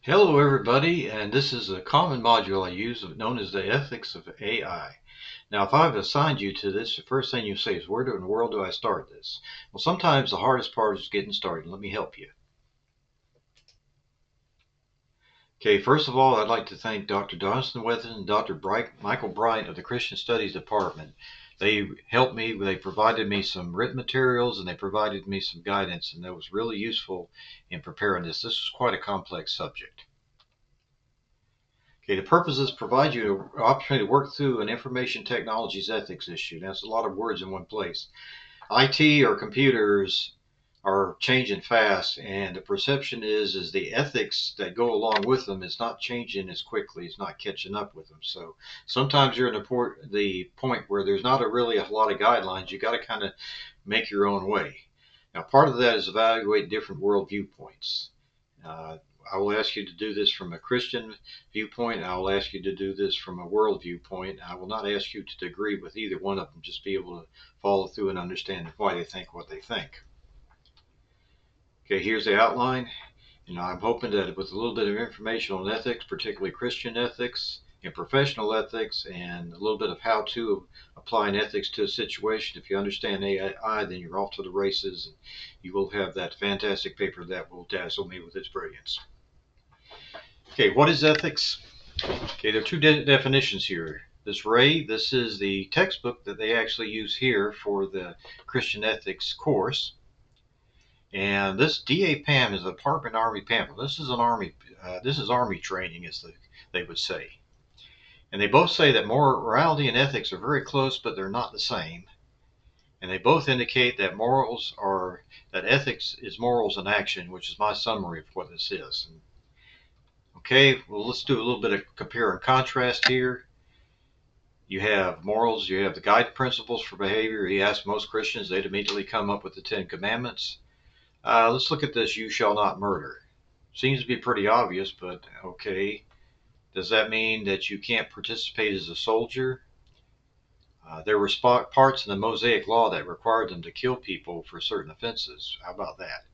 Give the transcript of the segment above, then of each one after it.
Hello everybody, and this is a common module I use known as the ethics of AI. Now if I've assigned you to this, the first thing you say is, where in the world do I start this? Well, sometimes the hardest part is getting started. Let me help you. Okay, first of all, I'd like to thank Dr. Jonathan Wetton and Dr. Michael Bryant of the Christian Studies Department. They helped me, they provided me some written materials, and they provided me some guidance, and that was really useful in preparing this. This was quite a complex subject. Okay, the purposes provide you an opportunity to work through an information technologies ethics issue. That's a lot of words in one place. IT or computers are changing fast, and the perception is the ethics that go along with them is not changing as quickly, it's not catching up with them. So sometimes you're in the point where there's not really a lot of guidelines. You got to kind of make your own way. Now, part of that is evaluate different world viewpoints. Uh, I will ask you to do this from a Christian viewpoint. I will ask you to do this from a world viewpoint. I will not ask you to agree with either one of them. Just be able to follow through and understand why they think what they think. Okay, here's the outline. I'm hoping that with a little bit of information on ethics, particularly Christian ethics and professional ethics, and a little bit of how to apply an ethics to a situation, if you understand AI, then you're off to the races, and you will have that fantastic paper that will dazzle me with its brilliance. Okay, what is ethics? Okay, there are two definitions here. This is the textbook that they actually use here for the Christian ethics course. And this DA PAM is a Department Army pamphlet. This is Army training, as they would say. And they both say that morality and ethics are very close, but they're not the same. And they both indicate that ethics is morals in action, which is my summary of what this is. Okay, well, let's do a little bit of compare and contrast here. You have morals, you have the guide principles for behavior. He asked most Christians, they'd immediately come up with the 10 Commandments. Let's look at this, you shall not murder. Seems to be pretty obvious, but okay. Does that mean that you can't participate as a soldier? There were parts in the Mosaic law that required them to kill people for certain offenses. How about that?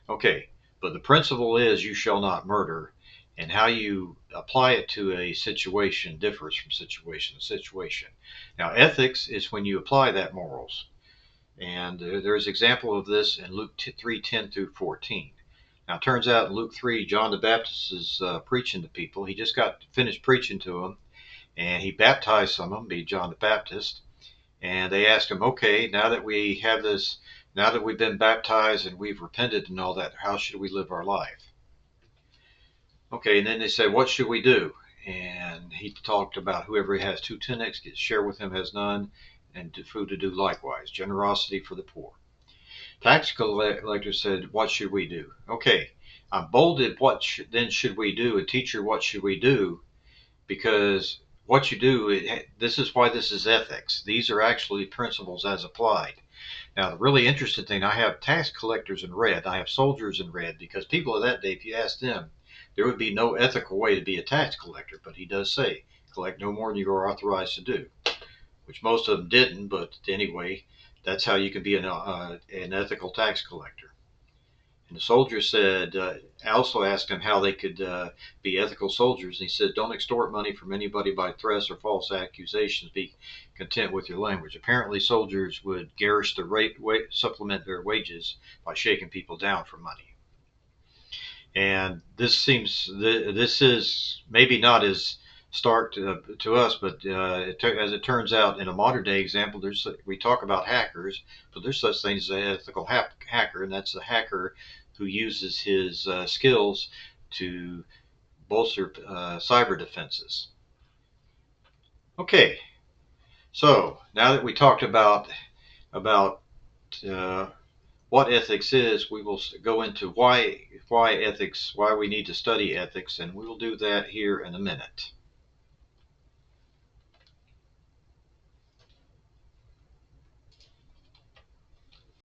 Okay, but the principle is you shall not murder, and how you apply it to a situation differs from situation to situation. Now, ethics is when you apply that morals, and there's an example of this in Luke 3:10 through 14. Now, it turns out in Luke 3, John the Baptist is preaching to people. He just got finished preaching to them, and he baptized some of them, be John the Baptist. And they asked him, okay, now that we've been baptized and we've repented and all that, how should we live our life? Okay, and then they said, what should we do? And he talked about whoever has 2 tunics, share with him has none, and food to do likewise, generosity for the poor. Tax collector said, what should we do? Okay, I bolded then should we do, and teacher, what should we do? Because what you do, this is why this is ethics. These are actually principles as applied. Now, the really interesting thing, I have tax collectors in red. I have soldiers in red, because people of that day, if you ask them, there would be no ethical way to be a tax collector. But he does say, collect no more than you are authorized to do, which most of them didn't. But anyway, that's how you can be an ethical tax collector. And the soldier said, I also asked him how they could be ethical soldiers. And he said, don't extort money from anybody by threats or false accusations. Be content with your language. Apparently, soldiers would garish supplement their wages by shaking people down for money. And this is maybe not as stark to us, but as it turns out, in a modern day example, we talk about hackers, but there's such things as an ethical hacker, and that's the hacker who uses his skills to bolster cyber defenses. Okay, so now that we talked about what ethics is, we will go into why we need to study ethics, and we will do that here in a minute.